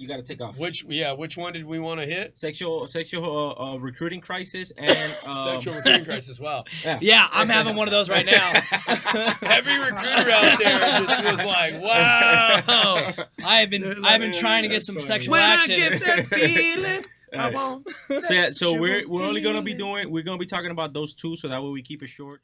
You got to take off. Which one did we want to hit? Sexual recruiting crisis and Sexual recruiting crisis. Wow. Yeah, I'm having one of those right now. Every recruiter out there just was like, "Wow." I've been trying to get some sexual action. When I get that feeling, I won't. So we're only gonna be talking about those two, so that way we keep it short.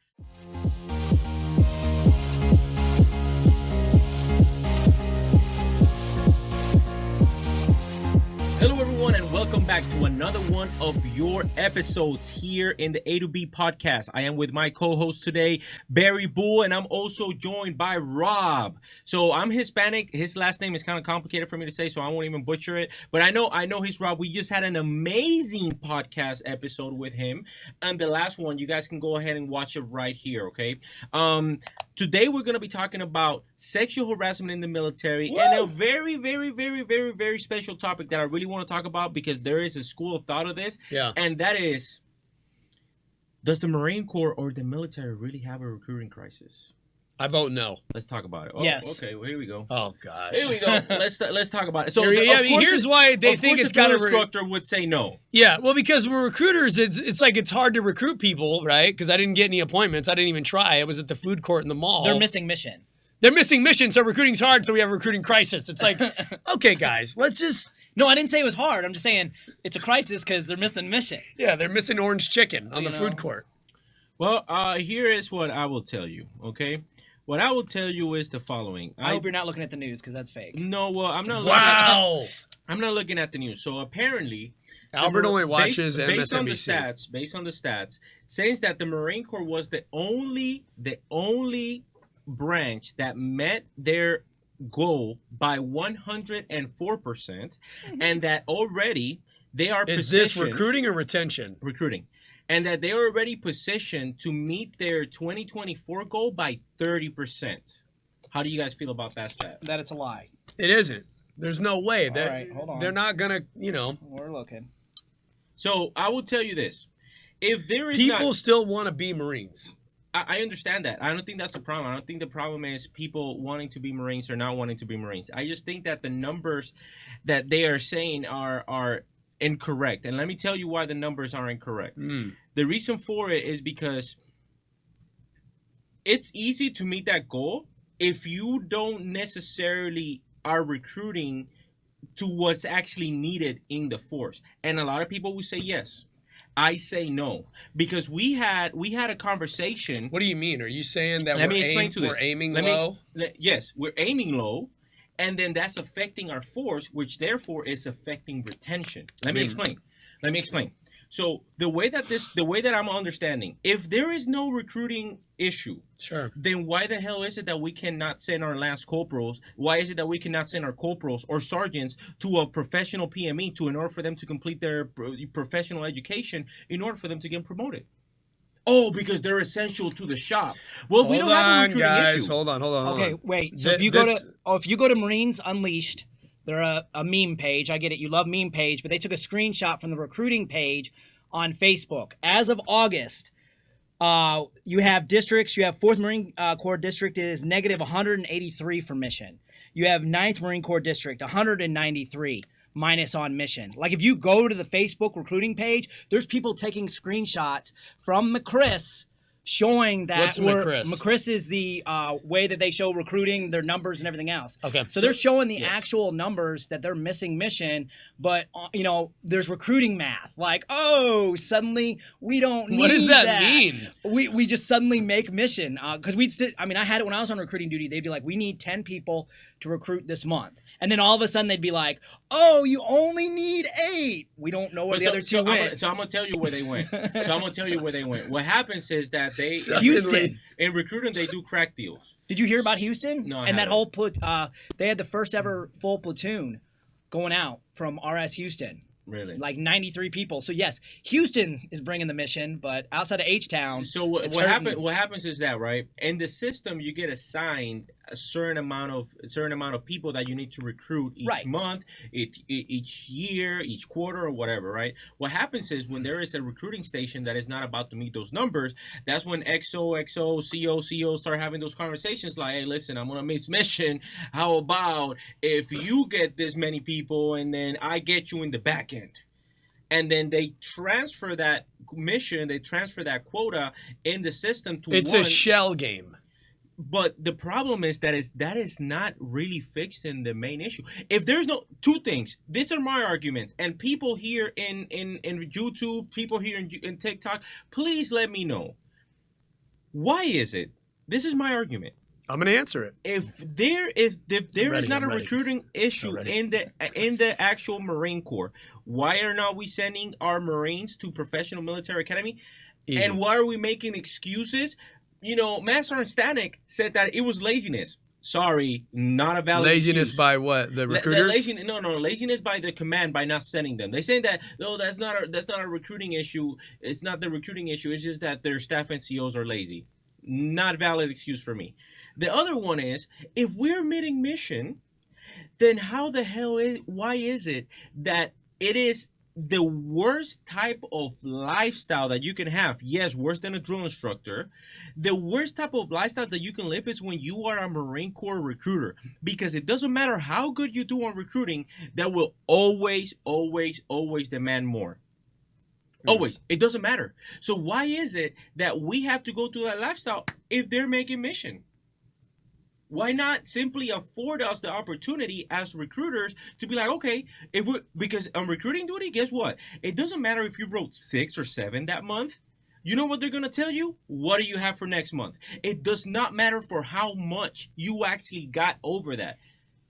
Hello everyone and welcome back to another one of your episodes here in the A to B podcast. I am with my co-host today, Barry Bull, and I'm also joined by Rob. So I'm Hispanic. His last name is kind of complicated for me to say, so I won't even butcher it. But I know he's Rob. We just had an amazing podcast episode with him. And the last one, you guys can go ahead and watch it right here, okay? Today we're going to be talking about sexual harassment in the military. Woo! And a very, very, very, very, very special topic that I really want to talk about because there is a school of thought of this. Yeah. And that is, does the Marine Corps or the military really have a recruiting crisis? I vote no. Let's talk about it. Yes. Okay, well, here we go. Oh, gosh. Here we go. Let's talk about it. So, here's why they think it's got to... instructor would say no. Yeah, well, because we're recruiters, it's like it's hard to recruit people, right? Because I didn't get any appointments. I didn't even try. I was at the food court in the mall. They're missing mission. They're missing mission, so recruiting's hard, so we have a recruiting crisis. It's like, okay, guys, let's just... No, I didn't say it was hard. I'm just saying it's a crisis because they're missing mission. Yeah, they're missing orange chicken on the food court. Well, here is what I will tell you, okay? What I will tell you is the following. I hope you're not looking at the news because that's fake. No, well, I'm not. I'm not looking at the news. So apparently, Albert only watches MSNBC. Based on the stats, says that the Marine Corps was the only branch that met their goal by 104%, and that already they are Is this recruiting or retention? Recruiting. And that they are already positioned to meet their 2024 goal by 30%. How do you guys feel about that stat? That it's a lie. It isn't. There's no way. All right, hold on. They're not going to, We're looking. So I will tell you this. If there is people still want to be Marines. I understand that. I don't think that's the problem. I don't think the problem is people wanting to be Marines or not wanting to be Marines. I just think that the numbers that they are saying are incorrect. And let me tell you why the numbers are incorrect. The reason for it is because it's easy to meet that goal if you don't necessarily are recruiting to what's actually needed in the force. And a lot of people will say yes. I say no, because we had a conversation. What do you mean? Are you saying that we're aiming low? Yes, we're aiming low, and then that's affecting our force, which therefore is affecting retention. Let me explain. So the way that I'm understanding, if there is no recruiting issue, sure, then why the hell is it that we cannot send our lance corporals? Why is it that we cannot send our corporals or sergeants to a professional PME in order for them to complete their professional education in order for them to get promoted? Oh, because they're essential to the shop. Well, we don't have a recruiting issue. Hold on. Okay, wait. So if you go to Marines Unleashed, they're a meme page. I get it. You love meme page, but they took a screenshot from the recruiting page on Facebook. As of August, you have districts. You have 4th Marine Corps District is negative 183 for mission. You have 9th Marine Corps District, 193 minus on mission. Like if you go to the Facebook recruiting page, there's people taking screenshots from McChris showing that What's McChris? McChris is the way that they show recruiting, their numbers and everything else. Okay. So they're showing the actual numbers that they're missing mission, but there's recruiting math. Like, oh, suddenly we don't need that. What does that mean? We just suddenly make mission because I had it when I was on recruiting duty. They'd be like, we need 10 people to recruit this month. And then all of a sudden they'd be like, oh, you only need 8. We don't know where the other 2 went. So I'm going to tell you where they went. What happens is that Houston. In recruiting, they do crack deals. Did you hear about Houston? No, and that whole they had the first ever full platoon going out from RS Houston. Really? Like 93 people. So yes, Houston is bringing the mission, but outside of H-Town. So what happens is that, right? In the system, you get assigned a certain amount of people that you need to recruit each month, each year, each quarter, or whatever, right? What happens is when there is a recruiting station that is not about to meet those numbers, that's when XO, CO start having those conversations like, hey, listen, I'm gonna miss mission. How about if you get this many people and then I get you in the back end? And then they transfer that mission, they transfer that quota in the system to it's a shell game. But the problem is that is not really fixed in the main issue. If there's no two things, these are my arguments, and people here in YouTube, people here in TikTok, please let me know. Why is it? This is my argument. I'm going to answer it. If there is not a recruiting issue in the actual Marine Corps, why are not we sending our Marines to Professional Military Academy? Easy. And why are we making excuses? You know, Master Stanek said that it was laziness. Sorry, not a valid laziness excuse. By what? The recruiters? Laziness by the command by not sending them. They saying that no, that's not a recruiting issue. It's not the recruiting issue. It's just that their staff and COs are lazy. Not valid excuse for me. The other one is, if we're meeting mission, then why is it that it is the worst type of lifestyle that you can have? Yes, worse than a drill instructor. The worst type of lifestyle that you can live is when you are a Marine Corps recruiter, because it doesn't matter how good you do on recruiting, that will always demand more. Always. It doesn't matter. So why is it that we have to go through that lifestyle if they're making mission? Why not simply afford us the opportunity as recruiters to be like, okay, because on recruiting duty, guess what? It doesn't matter if you wrote 6 or 7 that month. You know what they're going to tell you? What do you have for next month? It does not matter for how much you actually got over that.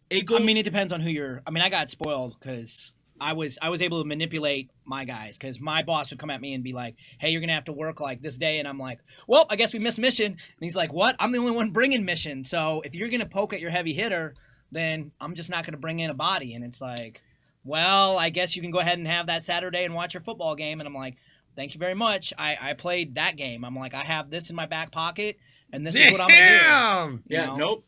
It depends on who you're. I got spoiled because I was able to manipulate my guys, because my boss would come at me and be like, hey, you're going to have to work like this day. And I'm like, well, I guess we missed mission. And he's like, what? I'm the only one bringing mission. So if you're going to poke at your heavy hitter, then I'm just not going to bring in a body. And it's like, well, I guess you can go ahead and have that Saturday and watch your football game. And I'm like, thank you very much. I played that game. I'm like, I have this in my back pocket, and this is what I'm going to do. Yeah, nope.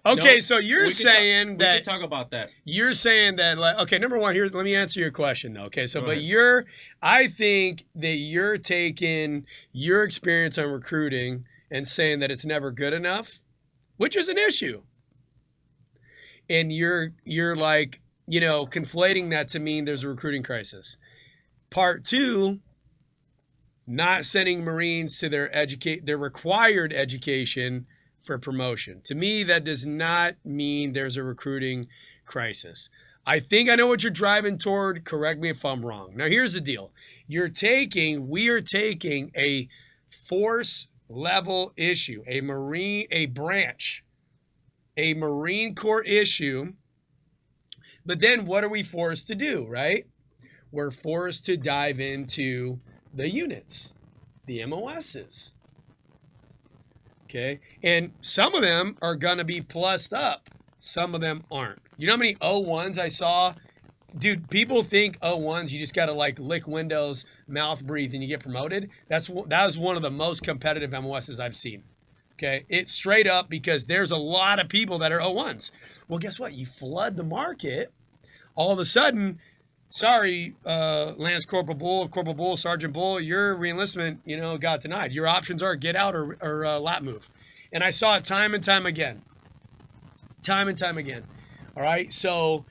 Okay, so you're saying that... We can talk about that. You're saying that, like, okay, number one, here, let me answer your question, though. Okay, so, Go but ahead. I think that you're taking your experience on recruiting and saying that it's never good enough, which is an issue. And you're like, conflating that to mean there's a recruiting crisis. Part two, not sending Marines to their required education for promotion. To me, that does not mean there's a recruiting crisis. I think I know what you're driving toward. Correct me if I'm wrong. Now, here's the deal. We are taking a force level issue, a Marine Corps issue. But then what are we forced to do, right? We're forced to dive into the units, the MOSs. Okay, and some of them are going to be plussed up. Some of them aren't. You know how many O1s I saw? Dude, people think O1s, you just got to like lick windows, mouth breathe, and you get promoted. That was one of the most competitive MOSs I've seen. Okay, it's straight up because there's a lot of people that are O1s. Well, guess what? You flood the market. All of a sudden, sorry, Lance Corporal Bull, Sergeant Bull, your reenlistment, got denied. Your options are get out or lap move. And I saw it time and time again. All right, so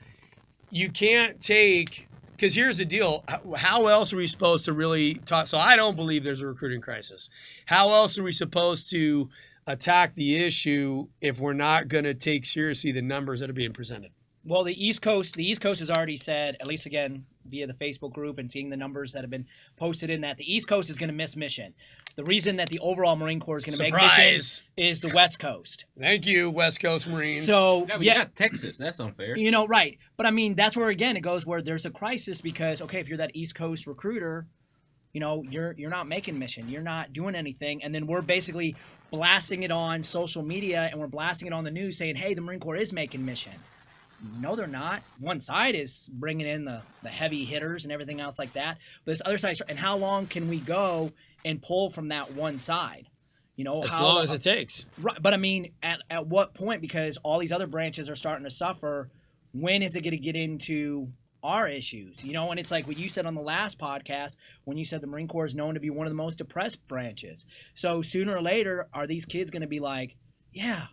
you can't take, because here's the deal. How else are we supposed to really talk? So I don't believe there's a recruiting crisis. How else are we supposed to attack the issue if we're not going to take seriously the numbers that are being presented? Well, the East Coast has already said, at least again via the Facebook group and seeing the numbers that have been posted in that, the East Coast is going to miss mission. The reason that the overall Marine Corps is going to make mission is the West Coast. Thank you, West Coast Marines. So we got Texas. That's unfair. Right. But that's where again it goes where there's a crisis because okay, if you're that East Coast recruiter, you're not making mission, you're not doing anything, and then we're basically blasting it on social media and we're blasting it on the news saying, hey, the Marine Corps is making mission. No, they're not. One side is bringing in the heavy hitters and everything else like that. But this other side, and how long can we go and pull from that one side? As long as it takes. Right, but I mean, at what point? Because all these other branches are starting to suffer. When is it going to get into our issues? And it's like what you said on the last podcast when you said the Marine Corps is known to be one of the most depressed branches. So sooner or later, are these kids going to be like, yeah,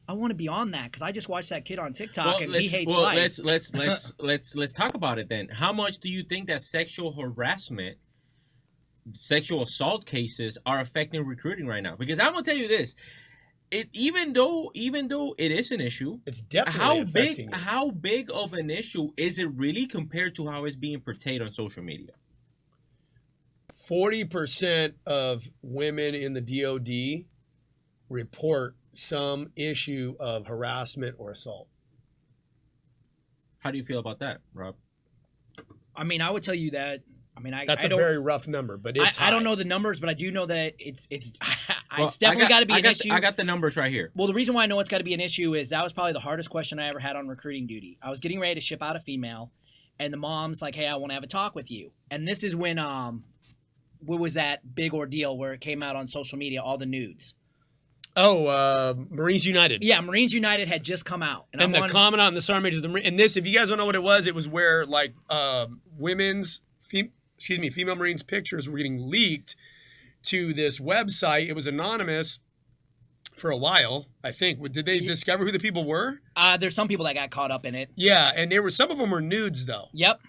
I want to be on that because I just watched that kid on TikTok and he hates life. Let's talk about it then. How much do you think that sexual harassment, sexual assault cases are affecting recruiting right now? Because I'm gonna tell you this. Even though it is an issue, it's definitely affecting it. How big of an issue is it really compared to how it's being portrayed on social media? 40% of women in the DoD report some issue of harassment or assault. How do you feel about that, Rob? I mean, I would tell you that. I mean, that's a very rough number, but it's I don't know the numbers, but I do know that it's definitely got to be an issue. I got the numbers right here. Well, the reason why I know it's got to be an issue is that was probably the hardest question I ever had on recruiting duty. I was getting ready to ship out a female, and the mom's like, "Hey, I want to have a talk with you." And this is when what was that big ordeal where it came out on social media, all the nudes? Oh, Marines United. Yeah, Marines United had just come out, and the commandant and the sergeant majors of the Marine. And this, if you guys don't know what it was where like female Marines pictures were getting leaked to this website. It was anonymous for a while, I think. Did they discover who the people were? There's some people that got caught up in it. Yeah, and some of them were nudes though. Yep.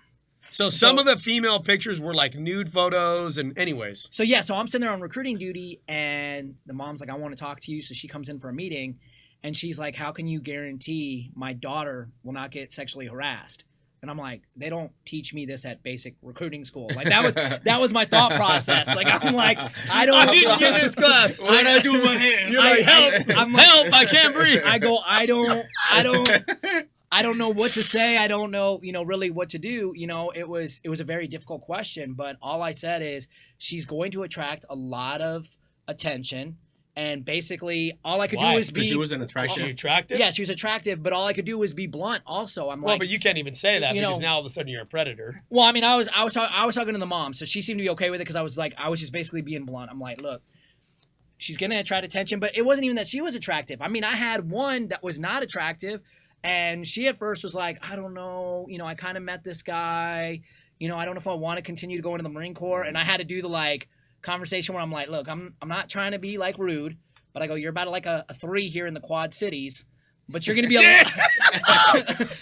So some of the female pictures were like nude photos and anyways. So I'm sitting there on recruiting duty and the mom's like, I want to talk to you. So she comes in for a meeting and she's like, how can you guarantee my daughter will not get sexually harassed? And I'm like, they don't teach me this at basic recruiting school. Like that was my thought process. Like I'm like, I didn't get this class. What did I do with my hand? You're like, help! I can't breathe. I go, I don't know what to say. I don't know, really what to do. It was a very difficult question, but all I said is she's going to attract a lot of attention. And basically, all I could do was be. She was an attraction. Was she attractive? Yeah, she was attractive, but all I could do was be blunt. Also, but you can't even say that because now all of a sudden you're a predator. Well, I mean, I was talking to the mom, so she seemed to be okay with it because I was just basically being blunt. I'm like, look, she's gonna attract attention, but it wasn't even that she was attractive. I mean, I had one that was not attractive, and she at first was like, I don't know, I kind of met this guy, I don't know if I want to continue to go into the Marine Corps, and I had to do the conversation where I'm like, look, I'm not trying to be rude, but I go, you're about a 3 here in the Quad Cities, but you're gonna be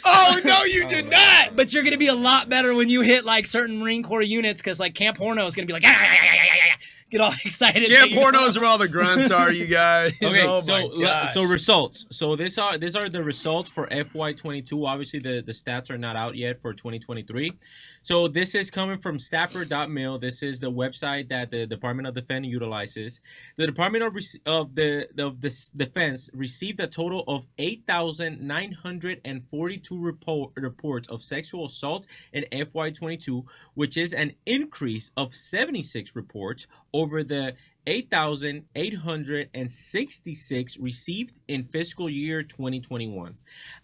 Oh no, you did not. But you're gonna be a lot better when you hit certain Marine Corps units because Camp Horno is gonna be get all excited. Camp Horno's where all the grunts are, you guys. Okay, so results. So these are the results for FY22. Obviously, the stats are not out yet for 2023. So this is coming from sapper.mil. This is the website that the Department of Defense utilizes. The Department of Defense received a total of 8,942 reports of sexual assault in FY22, which is an increase of 76 reports over the 8,866 received in fiscal year 2021.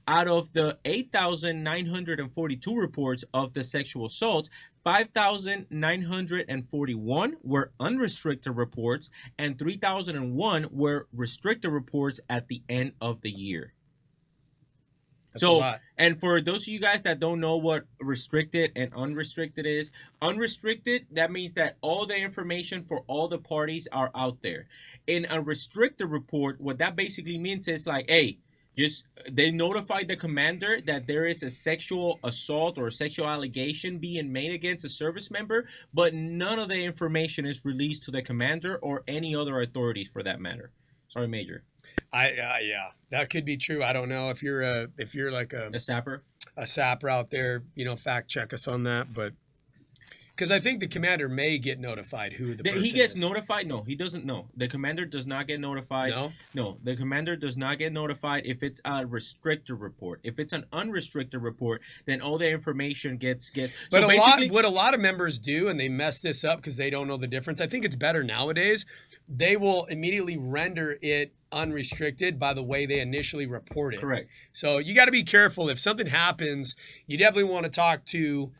Out of the 8,942 reports of the sexual assault, 5,941 were unrestricted reports and 3,001 were restricted reports at the end of the year. That's a lot. And for those of you guys that don't know what restricted and unrestricted is, unrestricted, that means that all the information for all the parties are out there. In a restricted report, what that basically means is hey, they notified the commander that there is a sexual assault or a sexual allegation being made against a service member, but none of the information is released to the commander or any other authorities for that matter. Sorry, Major. Yeah, that could be true. I don't know if you're a sapper out there, fact check us on that, but because I think the commander may get notified who the person he gets is. notified. No, he doesn't know. The commander does not get notified. No, the commander does not get notified if it's a restricted report. If it's an unrestricted report, then all the information gets. But what a lot of members do, and they mess this up because they don't know the difference. I think it's better nowadays. They will immediately render it unrestricted by the way they initially report it. Correct. So you got to be careful. If something happens, you definitely want to talk to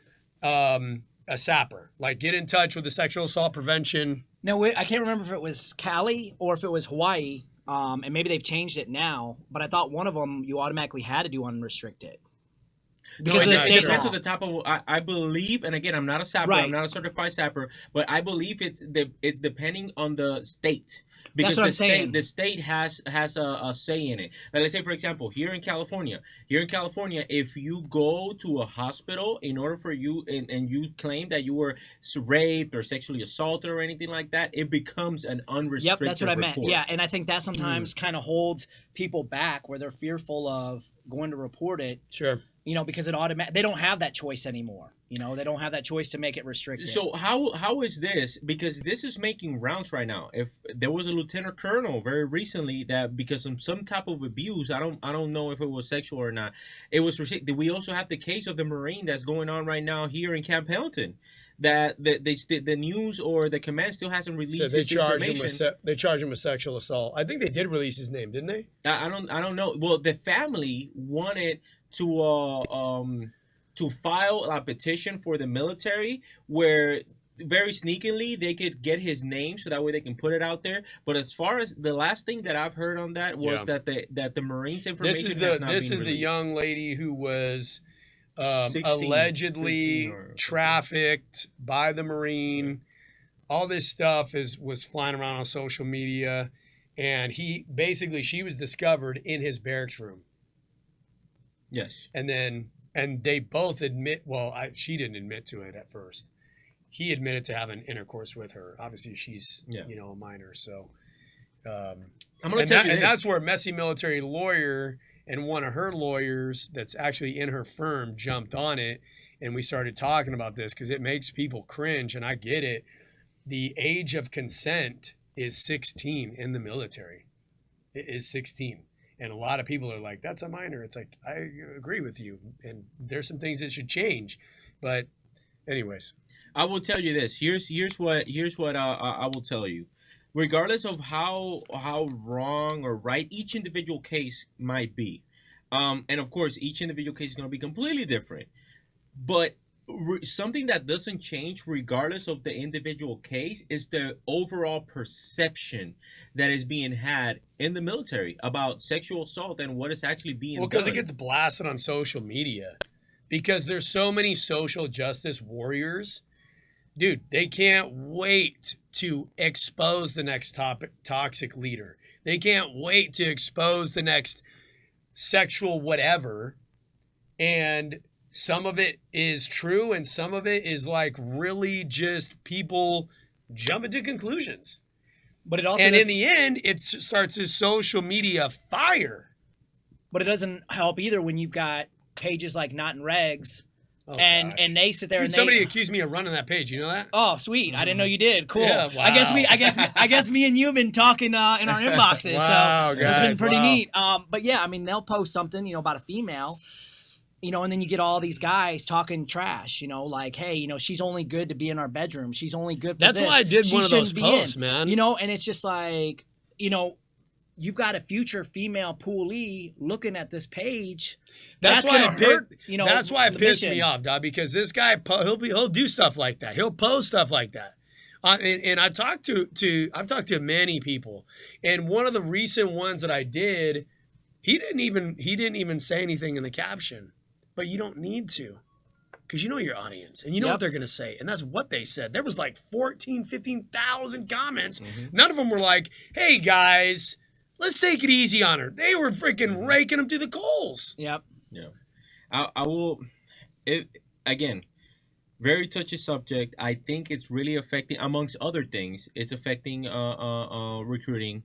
a sapper. Get in touch with the sexual assault prevention No, I can't remember if it was Cali or if it was Hawaii, and maybe they've changed it now. But I thought one of them you automatically had to do unrestricted. Because it depends on the type of. I believe, and again, I'm not a sapper. Right. I'm not a certified sapper, but I believe it's depending on the state. Because That's what I'm saying. The state has a say in it. Like, let's say, for example, here in California, if you go to a hospital in order for you and you claim that you were raped or sexually assaulted or anything like that, it becomes an unrestricted. Yep, that's what I meant. report. Yeah, and I think that sometimes kind of holds people back where they're fearful of going to report it. Sure. Because they don't have that choice anymore. They don't have that choice to make it restricted. So how is this? Because this is making rounds right now. If there was a lieutenant colonel very recently that because of some type of abuse, I don't know if it was sexual or not, it was restricted. We also have the case of the Marine that's going on right now here in Camp Pendleton. That the news or the command still hasn't released they information. They charge him with sexual assault. I think they did release his name, didn't they? I don't know. Well, the family wanted to file a petition for the military where very sneakily they could get his name so that way they can put it out there. But as far as the last thing that I've heard on that was that the Marines information this is the young lady who was 16, allegedly trafficked by the Marine. All this stuff was flying around on social media, and she was discovered in his barracks room. Yes. And they both admit, she didn't admit to it at first. He admitted to having intercourse with her. Obviously, she's, a minor. So, I'm going to tell you this. And that's where a messy military lawyer and one of her lawyers that's actually in her firm jumped on it. And we started talking about this because it makes people cringe. And I get it. The age of consent is 16 in the military. It is 16. And a lot of people are like, that's a minor. It's like, I agree with you. And there's some things that should change. But anyways. I will tell you this. Here's what I will tell you. Regardless of how wrong or right each individual case might be. And of course, each individual case is going to be completely different. But something that doesn't change regardless of the individual case is the overall perception that is being had in the military about sexual assault and what is actually being done. Well, because it gets blasted on social media. Because there's so many social justice warriors. Dude, they can't wait to expose the next toxic leader. They can't wait to expose the next sexual whatever. And some of it is true and some of it is like really just people jumping to conclusions. But it also in the end, it starts a social media fire. But it doesn't help either when you've got pages like Not in Regs, and they sit there. Dude, somebody accused me of running that page. You know that? Oh, sweet! I didn't know you did. Cool. Yeah, wow. I guess me and you have been talking in our inboxes. Wow, so guys, it's been pretty neat. But yeah, I mean, they'll post something, about a female. And then you get all these guys talking trash, like, hey, she's only good to be in our bedroom. She's only good for That's this. why I did she one of those be posts, in. man. And it's just like, you've got a future female poolee looking at this page. That's why That's why it pissed me off, dog. Because this guy, he'll do stuff like that. He'll post stuff like that. And I've talked to many people, and one of the recent ones that I did, he didn't even say anything in the caption. But you don't need to, because you know your audience and you know what they're going to say. And that's what they said. There was like 15,000 comments. Mm-hmm. None of them were like, hey, guys, let's take it easy on her. They were freaking raking them to the coals. Yep. Yeah. I will, again, very touchy subject. I think it's really affecting, amongst other things, it's affecting recruiting.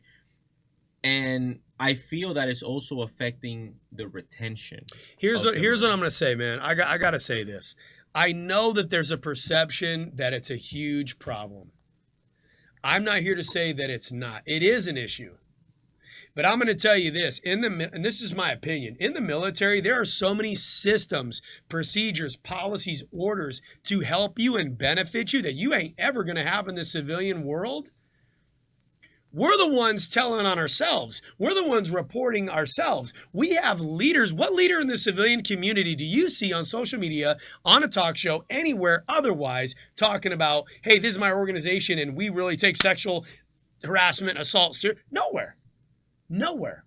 And I feel that it's also affecting the retention. Here's what I'm going to say, man. I got to say this. I know that there's a perception that it's a huge problem. I'm not here to say that it's not. It is an issue. But I'm going to tell you this. And this is my opinion. In the military, there are so many systems, procedures, policies, orders to help you and benefit you that you ain't ever going to have in the civilian world. We're the ones telling on ourselves. We're the ones reporting ourselves. We have leaders. What leader in the civilian community do you see on social media, on a talk show, anywhere otherwise, talking about, hey, this is my organization and we really take sexual harassment, assault serious? Nowhere. Nowhere.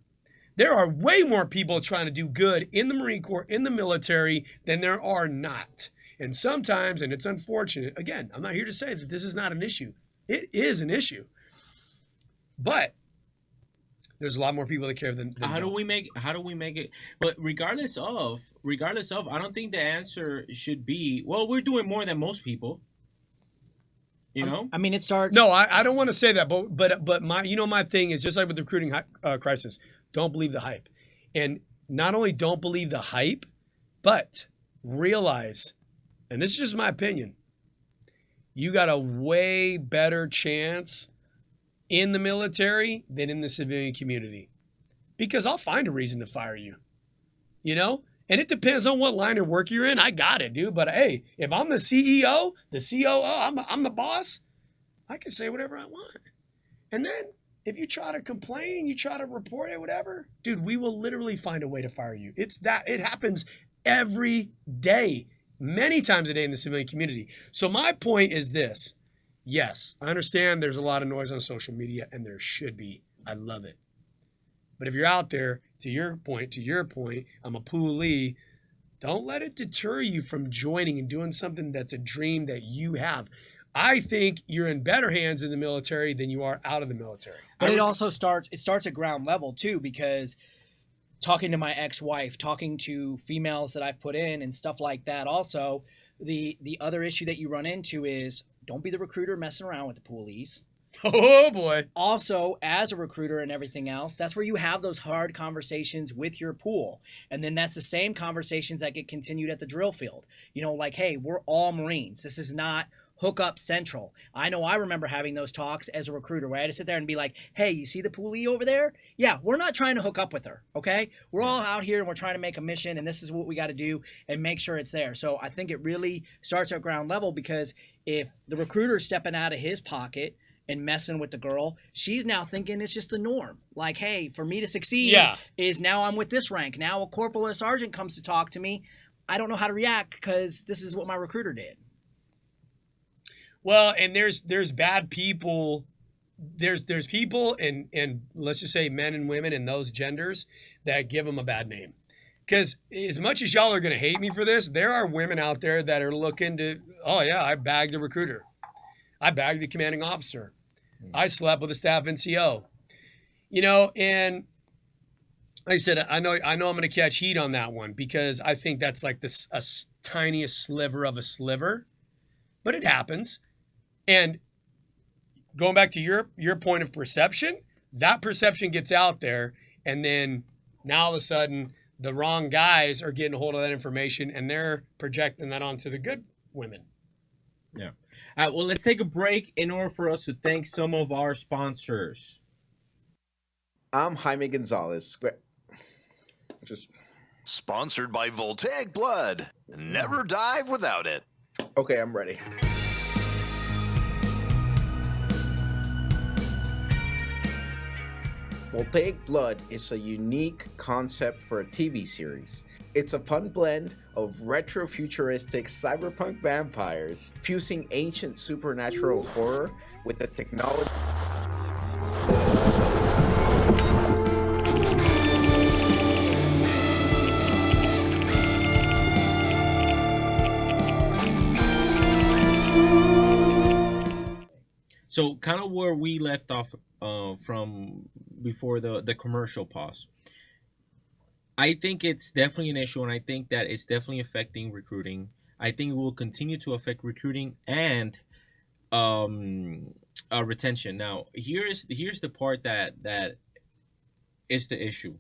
There are way more people trying to do good in the Marine Corps, in the military, than there are not. And sometimes, and it's unfortunate, again, I'm not here to say that this is not an issue. It is an issue. But there's a lot more people that care than how do we make it? But regardless of, I don't think the answer should be, well, we're doing more than most people. You know? I mean, it starts. No, I don't want to say that, but my thing is just like with the recruiting crisis. Don't believe the hype, and not only don't believe the hype, but realize, and this is just my opinion, you got a way better chance in the military than in the civilian community, because I'll find a reason to fire you, and it depends on what line of work you're in. I got it, dude. But hey, if I'm the CEO, the COO, I'm the boss, I can say whatever I want. And then if you try to complain, you try to report it, whatever, dude, we will literally find a way to fire you. It happens every day, many times a day in the civilian community. So my point is this. Yes, I understand there's a lot of noise on social media, and there should be. I love it. But if you're out there, to your point, I'm a poolee, don't let it deter you from joining and doing something that's a dream that you have. I think you're in better hands in the military than you are out of the military. But it also starts at ground level too, because talking to my ex-wife, talking to females that I've put in and stuff like that, also, the other issue that you run into is, don't be the recruiter messing around with the poolies. Oh, boy. Also, as a recruiter and everything else, that's where you have those hard conversations with your pool. And then that's the same conversations that get continued at the drill field. Like, hey, we're all Marines. This is not hookup central. I know I remember having those talks as a recruiter where I had to sit there and be like, hey, you see the poolee over there? Yeah, we're not trying to hook up with her, okay? We're all out here and we're trying to make a mission, and this is what we got to do and make sure it's there. So I think it really starts at ground level, because if the recruiter's stepping out of his pocket and messing with the girl, she's now thinking it's just the norm. Like, hey, for me to succeed is now I'm with this rank. Now a corporal or sergeant comes to talk to me. I don't know how to react because this is what my recruiter did. Well, and there's bad people. There's people and let's just say men and women and those genders that give them a bad name. Because as much as y'all are going to hate me for this, there are women out there that are looking to, oh yeah, I bagged the recruiter. I bagged the commanding officer. I slept with a staff NCO. And like I said, I know I'm going to catch heat on that one, because I think that's like a tiniest sliver of a sliver, but it happens. And going back to your point of perception, that perception gets out there, and then now all of a sudden the wrong guys are getting a hold of that information, and they're projecting that onto the good women. Yeah. All right, well, let's take a break in order for us to thank some of our sponsors. I'm Jaime Gonzalez. Just sponsored by Voltaic Blood. Never dive without it. Okay, I'm ready. Voltaic Blood is a unique concept for a TV series. It's a fun blend of retro-futuristic cyberpunk vampires, fusing ancient supernatural horror with the technology. So kind of where we left off from before the commercial pause. I think it's definitely an issue, and I think that it's definitely affecting recruiting. I think it will continue to affect recruiting and retention. Now, here's the part that is the issue.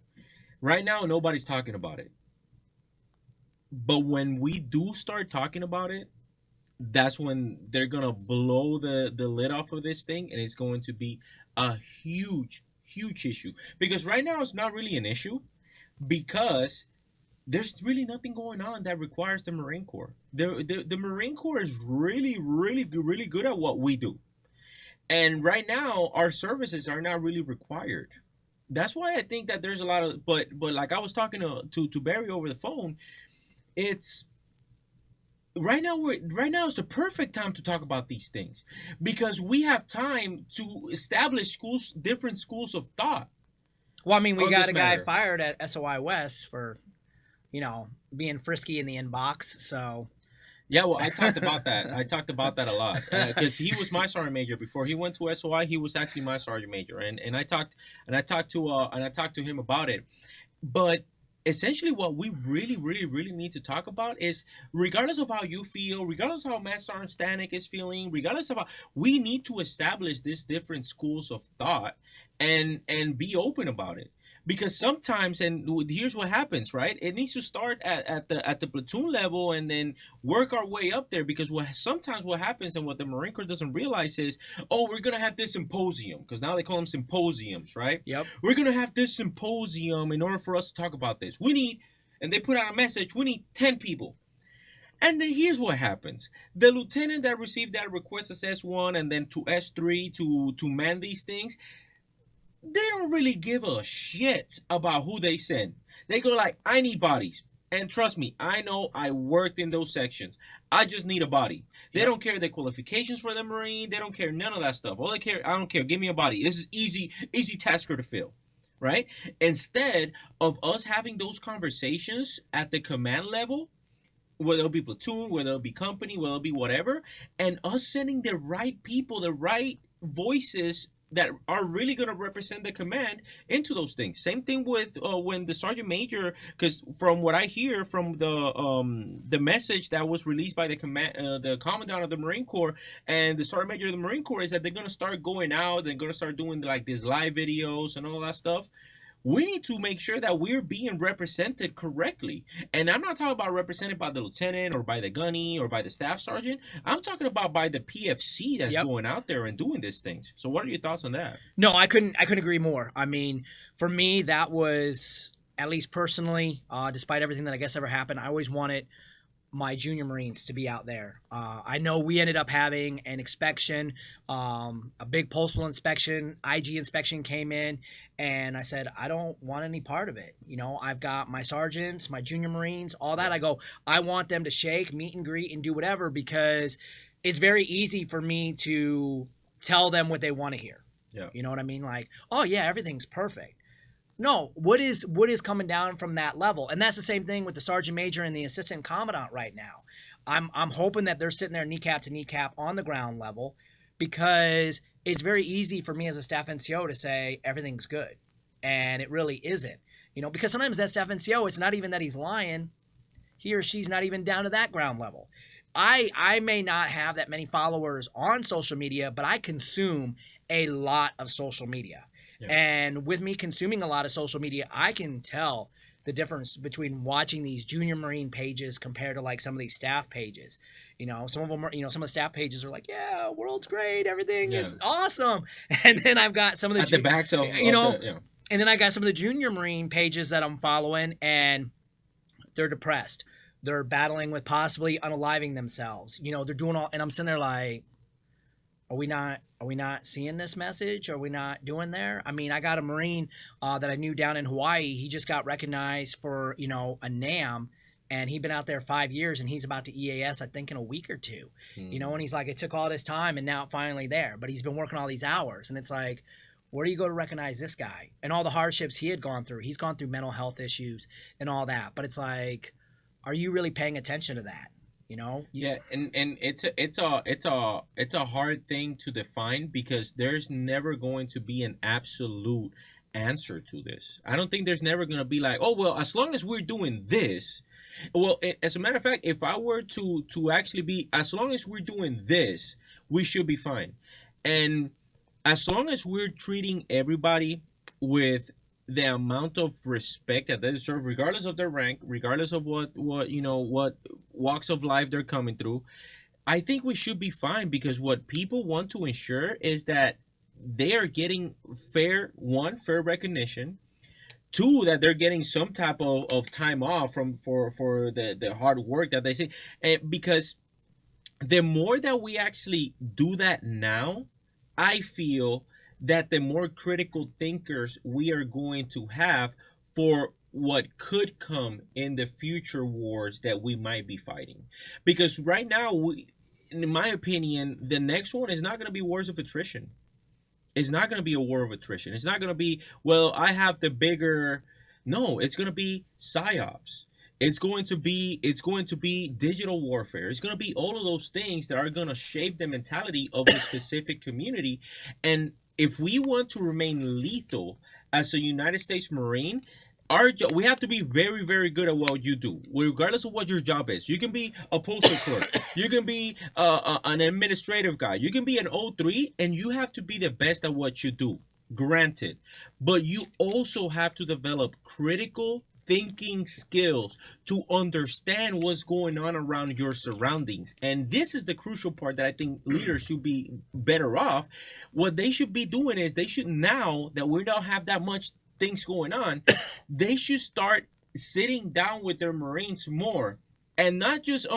Right now, nobody's talking about it. But when we do start talking about it, that's when they're gonna blow the lid off of this thing, and it's going to be a huge issue. Because right now it's not really an issue, because there's really nothing going on that requires the Marine Corps. The Marine Corps is really good at what we do. And right now, our services are not really required. That's why I think that there's a lot of, but like I was talking to Barry over the phone, it's right now is the perfect time to talk about these things because we have time to establish different schools of thought. Well, I mean, we on got this a guy matter. fired at SOI West for, being frisky in the inbox. So Yeah, well, I talked about that. I talked about that a lot because he was my sergeant major before he went to SOI. He was actually my sergeant major, and I talked to him about it. But essentially, what we really, really, really need to talk about is, regardless of how you feel, regardless of how Master Sergeant Stanek is feeling, regardless of how, we need to establish these different schools of thought and be open about it. Because sometimes, and here's what happens, right? It needs to start at the platoon level and then work our way up there. Because what happens and what the Marine Corps doesn't realize is, oh, we're gonna have this symposium, because now they call them symposiums, right? Yep. We're gonna have this symposium in order for us to talk about this. And they put out a message. We need 10 people. And then here's what happens: the lieutenant that received that request as S1 and then to S3 to man these things, they don't really give a shit about who they send. They go like, I need bodies. And trust me, I know, I worked in those sections. I just need a body. They don't care the qualifications for the Marine. They don't care none of that stuff. All they care, I don't care. Give me a body. This is easy tasker to fill. Right? Instead of us having those conversations at the command level, whether it'll be platoon, whether it'll be company, whether it'll be whatever, and us sending the right people, the right voices that are really going to represent the command into those things. Same thing with when the sergeant major, because from what I hear from the message that was released by the commandant of the Marine Corps and the sergeant major of the Marine Corps, is that they're going to start going out, they're going to start doing like these live videos and all that stuff. We need to make sure that we're being represented correctly. And I'm not talking about represented by the lieutenant or by the gunny or by the staff sergeant. I'm talking about by the PFC that's going out there and doing these things. So what are your thoughts on that? No, I couldn't agree more. I mean, for me, that was, at least personally, despite everything that I guess ever happened, I always wanted my junior Marines to be out there. I know we ended up having an inspection, a big postal inspection, IG inspection came in, and I said, I don't want any part of it. I've got my sergeants, my junior Marines, all that. I go, I want them to shake, meet and greet, and do whatever, because it's very easy for me to tell them what they want to hear. Yeah. You know what I mean? Like, oh yeah, everything's perfect. No, what is coming down from that level? And that's the same thing with the sergeant major and the assistant commandant right now. I'm hoping that they're sitting there kneecap to kneecap on the ground level, because it's very easy for me as a staff NCO to say everything's good, and it really isn't. Because sometimes that staff NCO, it's not even that he's lying. He or she's not even down to that ground level. I may not have that many followers on social media, but I consume a lot of social media. Yeah. And with me consuming a lot of social media, I can tell the difference between watching these junior Marine pages compared to like some of these staff pages. Some of them are, some of the staff pages are like, yeah, world's great, everything is awesome. And then I've got some of the at the backs of and then I got some of the junior Marine pages that I'm following, and they're depressed. They're battling with possibly unaliving themselves. They're doing all, and I'm sitting there like, Are we not seeing this message? Are we not doing there? I mean, I got a Marine that I knew down in Hawaii. He just got recognized for, a NAM, and he'd been out there 5 years, and he's about to EAS, I think, in a week or two. And he's like, it took all this time, and now it's finally there. But he's been working all these hours, and it's like, where do you go to recognize this guy? And all the hardships he had gone through. He's gone through mental health issues and all that. But it's like, are you really paying attention to that? Yeah, and it's a hard thing to define, because there's never going to be an absolute answer to this. I don't think there's never going to be like, oh well, as long as we're doing this. Well, as a matter of fact, if I were to actually be, as long as we're doing this, we should be fine. And as long as we're treating everybody with the amount of respect that they deserve, regardless of their rank, regardless of what walks of life they're coming through, I think we should be fine, because what people want to ensure is that they are getting fair recognition, two, that they're getting some type of time off for the hard work that they see. And because the more that we actually do that now, I feel that the more critical thinkers we are going to have for what could come in the future wars that we might be fighting. Because right now, in my opinion, the next one is not going to be wars of attrition. It's not going to be a war of attrition. It's not going to be, well, I have the bigger. No, it's going to be psyops. It's going to be digital warfare. It's going to be all of those things that are going to shape the mentality of a specific community. And if we want to remain lethal as a United States Marine, we have to be very, very good at what you do, regardless of what your job is. You can be a postal clerk, you can be an administrative guy, you can be an O3, and you have to be the best at what you do. Granted, but you also have to develop critical thinking skills to understand what's going on around your surroundings. And this is the crucial part that I think leaders should be better off. What they should be doing is they should, now that we don't have that much things going on, they should start sitting down with their Marines more and not just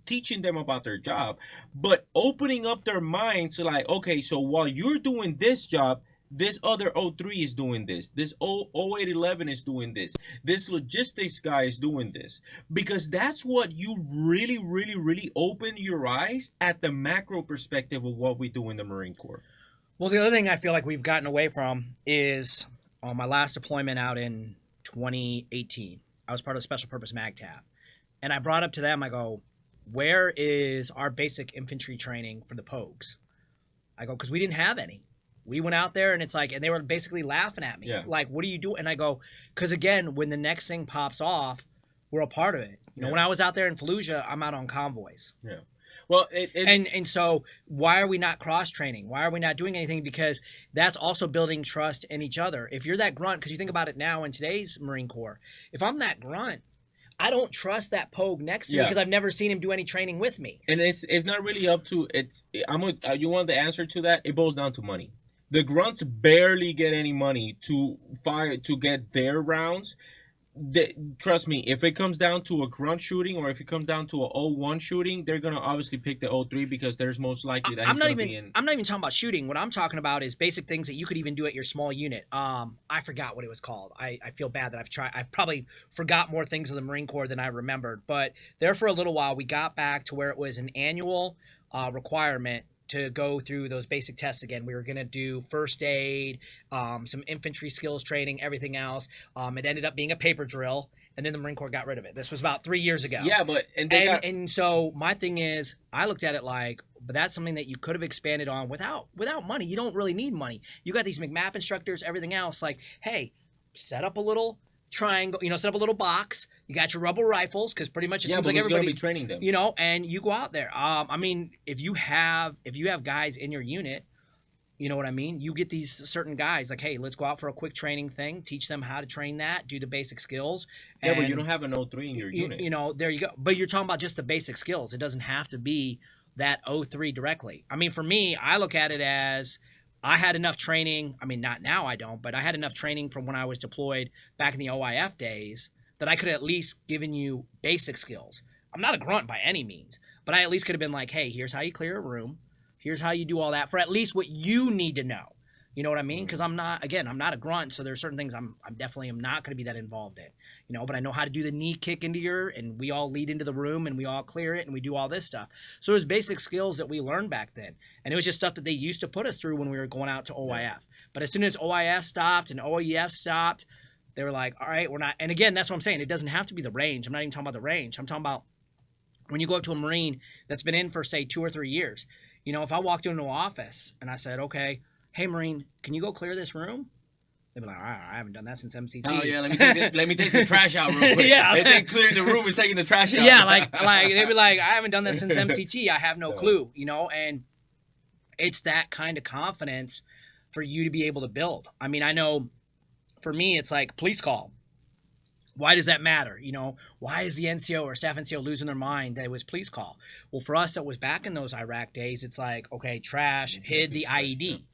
teaching them about their job, but opening up their minds to like, okay, so while you're doing this job, this other O3 is doing this. This 0811 is doing this. This logistics guy is doing this. Because that's what you really, really, really open your eyes at the macro perspective of what we do in the Marine Corps. Well, the other thing I feel like we've gotten away from is on my last deployment out in 2018. I was part of the Special Purpose MAGTAF. And I brought up to them, I go, where is our basic infantry training for the Pogues? I go, because we didn't have any. We went out there and it's like, and they were basically laughing at me. Yeah. Like, what are you doing? And I go, because again, when the next thing pops off, we're a part of it. You know, when I was out there in Fallujah, I'm out on convoys. Yeah. Well, and so why are we not cross training? Why are we not doing anything? Because that's also building trust in each other. If you're that grunt, because you think about it now in today's Marine Corps, if I'm that grunt, I don't trust that Pogue next to me because I've never seen him do any training with me. And it's not really up to you want the answer to that? It boils down to money. The grunts barely get any money to get their rounds. Trust me, if it comes down to a grunt shooting or if it comes down to a 01 shooting, they're gonna obviously pick the 03 because there's most likely that I'm not even talking about shooting. What I'm talking about is basic things that you could even do at your small unit. I forgot what it was called. I feel bad that I've probably forgot more things in the Marine Corps than I remembered. But there for a little while, we got back to where it was an annual requirement to go through those basic tests again. We were going to do first aid, some infantry skills training, everything else. It ended up being a paper drill, and then the Marine Corps got rid of it. This was about 3 years ago. Yeah, but... And so my thing is, I looked at it like, but that's something that you could have expanded on without money. You don't really need money. You got these McMap instructors, everything else. Like, hey, set up a little triangle, set up a little box. You got your rubber rifles because pretty much it seems like everybody's going to be training them. And you go out there. I mean, if you have guys in your unit, you know what I mean? You get these certain guys like, hey, let's go out for a quick training thing, teach them how to train that, do the basic skills. Yeah, but you don't have an 03 in your unit. There you go. But you're talking about just the basic skills. It doesn't have to be that 03 directly. I mean, for me, I look at it as I had enough training. I mean, not now I don't, but I had enough training from when I was deployed back in the OIF days that I could have at least given you basic skills. I'm not a grunt by any means, but I at least could have been like, hey, here's how you clear a room. Here's how you do all that for at least what you need to know. You know what I mean? Because I'm not a grunt, so there are certain things I'm definitely am not going to be that involved in. But I know how to do the knee kick and we all lead into the room and we all clear it and we do all this stuff. So it was basic skills that we learned back then. And it was just stuff that they used to put us through when we were going out to OIF. Yeah. But as soon as OIF stopped and OEF stopped, they were like, all right, we're not. And again, that's what I'm saying. It doesn't have to be the range. I'm not even talking about the range. I'm talking about when you go up to a Marine that's been in for, say, 2 or 3 years. If I walked into an office and I said, okay, hey, Marine, can you go clear this room? They'd be like, all right, I haven't done that since MCT. Oh, yeah, let me take the trash out real quick. Yeah. They think clearing the room is taking the trash out. Yeah, like they'd be like, I haven't done that since MCT. I have no clue, and it's that kind of confidence for you to be able to build. I mean, I know for me, it's like police call. Why does that matter? Why is the NCO or staff NCO losing their mind that it was police call? Well, for us, that was back in those Iraq days. It's like, okay, trash, hid the IED.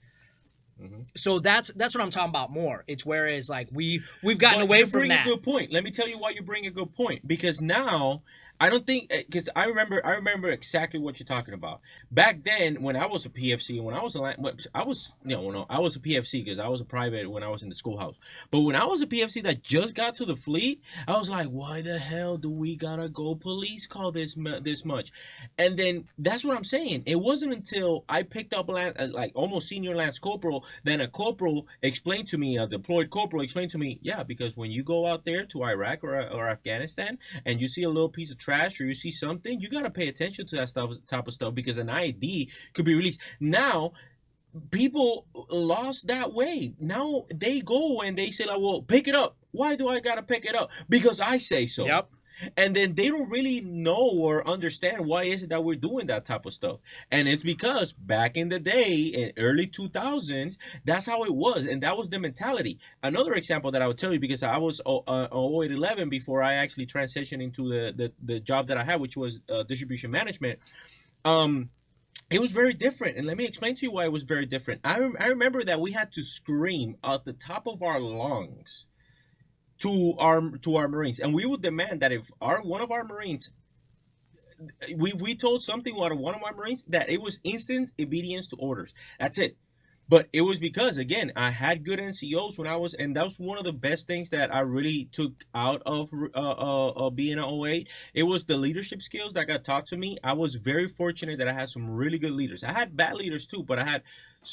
Mm-hmm. So that's what I'm talking about more. It's whereas like we've gotten away from that. You bring a good point. Let me tell you why you bring a good point. Because now, I don't think, because I remember exactly what you're talking about. Back then, when I was a PFC, when I was I was no, I was a PFC because I was a private when I was in the schoolhouse. But when I was a PFC that just got to the fleet, I was like, why the hell do we gotta go police call this much? And then that's what I'm saying. It wasn't until I picked up like almost senior lance corporal, then a corporal explained to me, a deployed corporal explained to me, yeah, because when you go out there to Iraq or Afghanistan and you see a little piece of trash or you see something, you gotta pay attention to that type of stuff because an ID could be released. Now people lost that way. Now they go and they say like, well, pick it up. Why do I gotta pick it up? Because I say so. Yep. And then they don't really know or understand why is it that we're doing that type of stuff. And it's because back in the day, in early 2000s, that's how it was. And that was the mentality. Another example that I would tell you, because I was 0811 before I actually transitioned into the job that I had, which was distribution management. It was very different. And let me explain to you why it was very different. I remember that we had to scream at the top of our lungs to our Marines, and we would demand that if one of our Marines, we told something out of one of our Marines, that it was instant obedience to orders. That's it. But it was because, again, I had good NCOs when I was, and that was one of the best things that I really took out of being an 08. It was the leadership skills that got taught to me. I was very fortunate that I had some really good leaders. I had bad leaders too, but I had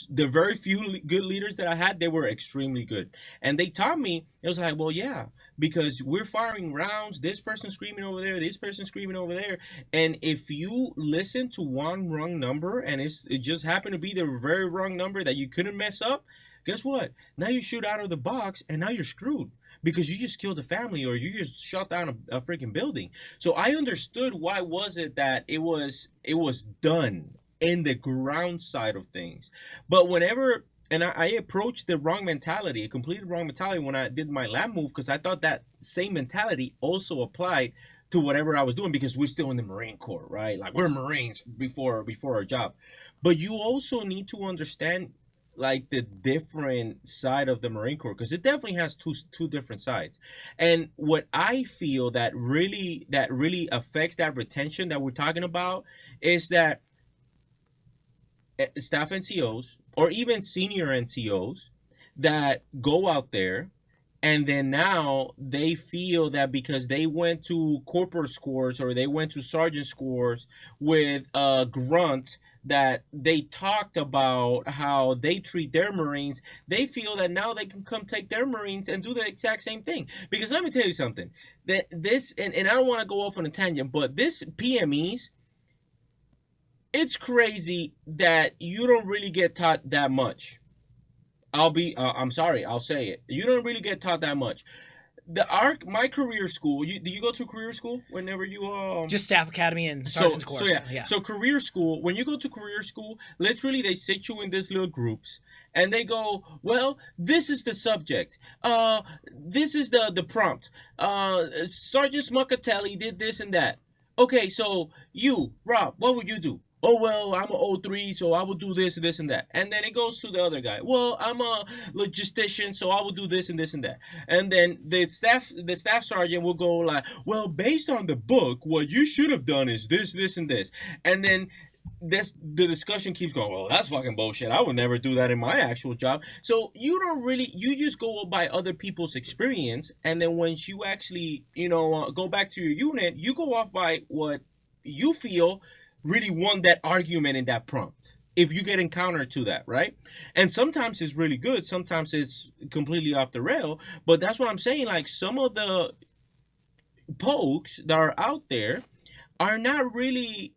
the very few good leaders that I had, they were extremely good. And they taught me, it was like, well, yeah, because we're firing rounds, this person screaming over there, this person screaming over there. And if you listen to one wrong number and it just happened to be the very wrong number that you couldn't mess up, guess what? Now you shoot out of the box and now you're screwed because you just killed a family or you just shut down a freaking building. So I understood why was it that it was done in the ground side of things. But whenever, and I approached the wrong mentality, a completely wrong mentality when I did my lab move, because I thought that same mentality also applied to whatever I was doing, because we're still in the Marine Corps, right? Like we're Marines before our job. But you also need to understand like the different side of the Marine Corps, because it definitely has two different sides. And what I feel that really affects that retention that we're talking about is that staff NCOs or even senior NCOs that go out there and then now they feel that because they went to corporal scores or they went to sergeant scores with a grunt that they talked about how they treat their Marines, they feel that now they can come take their Marines and do the exact same thing. Because let me tell you something, that this, and I don't want to go off on a tangent, but this PMEs, it's crazy that you don't really get taught that much. I'm sorry, I'll say it. You don't really get taught that much. My career school, do you go to career school whenever you just staff academy and sergeant's course. So career school, when you go to career school, literally they sit you in these little groups and they go, well, this is the subject. This is the prompt. Sergeant Smuckatelli did this and that. Okay, so you, Rob, what would you do? Oh, well, I'm an 03, so I will do this, this, and that. And then it goes to the other guy. Well, I'm a logistician, so I will do this and this and that. And then the staff sergeant will go like, well, based on the book, what you should have done is this, this, and this. And then the discussion keeps going, well, that's fucking bullshit. I would never do that in my actual job. So you just go by other people's experience. And then once you actually, go back to your unit, you go off by what you feel really won that argument in that prompt, if you get encountered to that, right? And sometimes it's really good, sometimes it's completely off the rail, but that's what I'm saying. Like some of the pokes that are out there are not really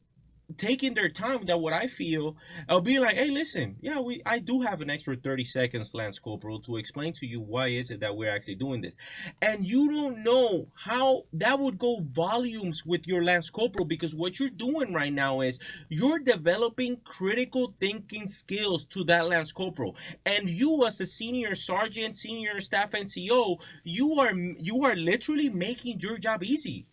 taking their time. That what I feel, I'll be like, hey, listen, yeah, I do have an extra 30 seconds, Lance Corporal, to explain to you why is it that we're actually doing this. And you don't know how that would go volumes with your Lance Corporal, because what you're doing right now is you're developing critical thinking skills to that Lance Corporal. And you as a senior sergeant, senior staff NCO, you are literally making your job easy.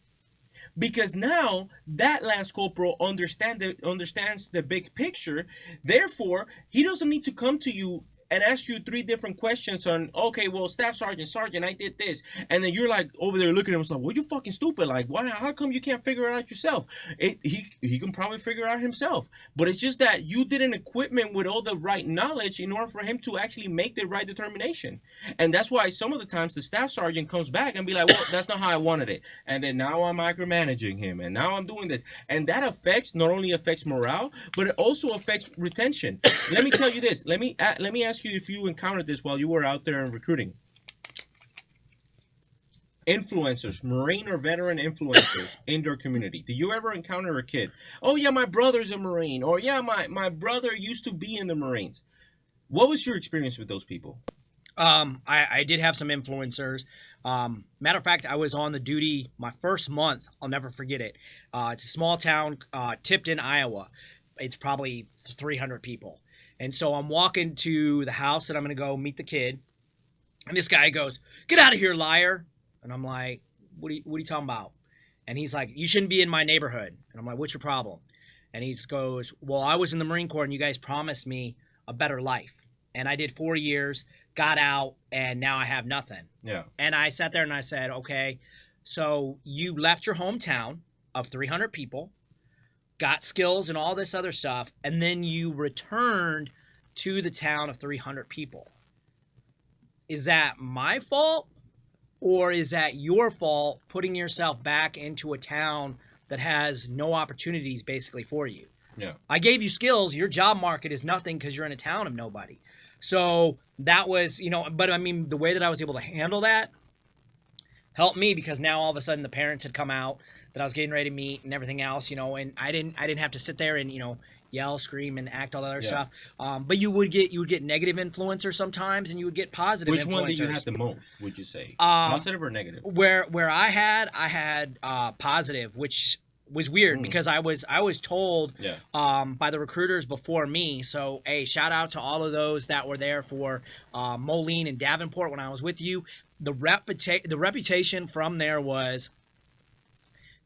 Because now that Lance Corporal understands the big picture. Therefore, he doesn't need to come to you and ask you 3 different questions on, okay, well, staff sergeant, I did this, and then you're like over there looking at him like, well, you fucking stupid. Like, why? How come you can't figure it out yourself? He can probably figure it out himself, but it's just that you didn't equip him with all the right knowledge in order for him to actually make the right determination. And that's why some of the times the staff sergeant comes back and be like, well, that's not how I wanted it, and then now I'm micromanaging him, and now I'm doing this, and that not only affects morale, but it also affects retention. Let me tell you this. Let me ask you if you encountered this while you were out there in recruiting. Influencers, Marine or veteran influencers in their community. Do you ever encounter a kid? Oh yeah, my brother's a Marine, or yeah, my brother used to be in the Marines. What was your experience with those people? I did have some influencers. Matter of fact, I was on the duty my first month. I'll never forget it. It's a small town, Tipton, Iowa. It's probably 300 people. And so I'm walking to the house that I'm going to go meet the kid. And this guy goes, "Get out of here, liar." And I'm like, what are you talking about? And he's like, "You shouldn't be in my neighborhood." And I'm like, "What's your problem?" And he goes, "Well, I was in the Marine Corps and you guys promised me a better life. And I did 4 years, got out, and now I have nothing." Yeah. And I sat there and I said, "Okay, so you left your hometown of 300 people, got skills and all this other stuff, and then you returned to the town of 300 people. Is that my fault, or is that your fault putting yourself back into a town that has no opportunities basically for you?" Yeah. I gave you skills. Your job market is nothing because you're in a town of nobody. So that was, but I mean, the way that I was able to handle that helped me, because now all of a sudden the parents had come out that I was getting ready to meet and everything else, and I didn't have to sit there and, yell, scream, and act all that other stuff. But you would get negative influencers sometimes, and you would get positive influencers. Which one did you have the most, would you say? Positive or negative? Where I had positive, which was weird because I was told by the recruiters before me. So, hey, shout out to all of those that were there for Moline and Davenport when I was with you. The reputation from there was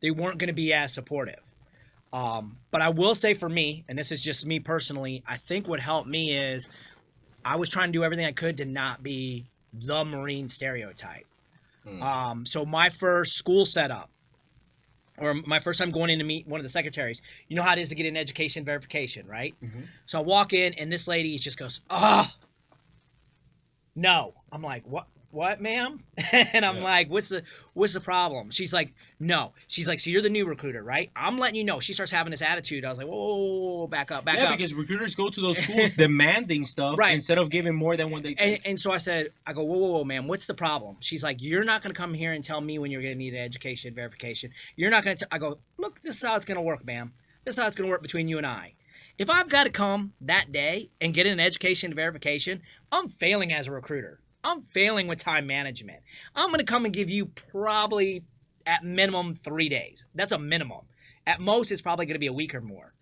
they weren't going to be as supportive. But I will say for me, and this is just me personally, I think what helped me is I was trying to do everything I could to not be the Marine stereotype. So my first school setup, or my first time going in to meet one of the secretaries, you know how it is to get an education verification, right? Mm-hmm. So I walk in, and this lady just goes, no. I'm like, what, ma'am? And I'm like, what's the problem? She's like, no. She's like, so you're the new recruiter, right? I'm letting you know. She starts having this attitude. I was like, whoa, back up. Yeah, because recruiters go to those schools demanding stuff instead of giving more than what they take. And so I go, whoa, ma'am, what's the problem? She's like, you're not going to come here and tell me when you're going to need an education verification. You're not going to. I go, look, this is how it's going to work, ma'am. This is how it's going to work between you and I. If I've got to come that day and get an education verification, I'm failing as a recruiter. I'm failing with time management. I'm going to come and give you probably at minimum 3 days. That's a minimum. At most, it's probably going to be a week or more.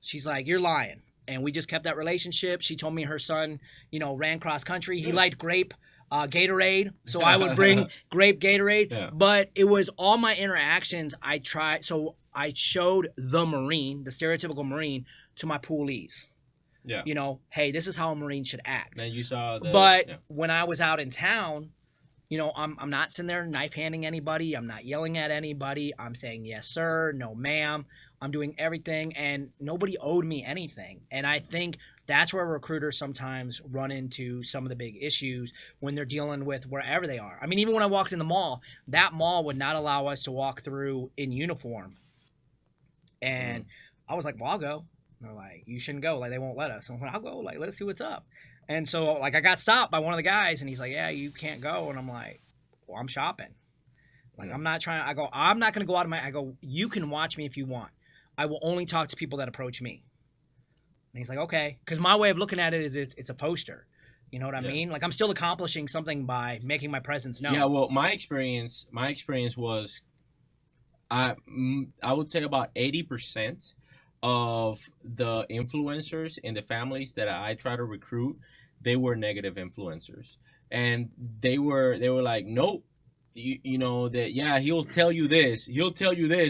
She's like, you're lying. And we just kept that relationship. She told me her son, ran cross country. He liked grape Gatorade. So I would bring grape Gatorade. Yeah. But it was all my interactions I tried. So I showed the Marine, the stereotypical Marine, to my poolees. Yeah. Hey, this is how a Marine should act. And you saw when I was out in town, I'm not sitting there knife handing anybody. I'm not yelling at anybody. I'm saying yes, sir, no, ma'am. I'm doing everything, and nobody owed me anything. And I think that's where recruiters sometimes run into some of the big issues when they're dealing with wherever they are. I mean, even when I walked in the mall, that mall would not allow us to walk through in uniform. And I was like, well, I'll go. And they're like, you shouldn't go. Like, they won't let us. I'm like, I'll go. Like, let's see what's up. And so, like, I got stopped by one of the guys, and he's like, yeah, you can't go. And I'm like, well, I'm shopping. Like, I'm not trying. I go, I'm not going to go out of I go, you can watch me if you want. I will only talk to people that approach me. And he's like, okay. Because my way of looking at it is it's a poster. You know what I mean? Like, I'm still accomplishing something by making my presence known. Yeah, well, my experience was, I would say about 80% of the influencers in the families that I try to recruit, they were negative influencers, and they were like, nope, you know that yeah, he'll tell you this,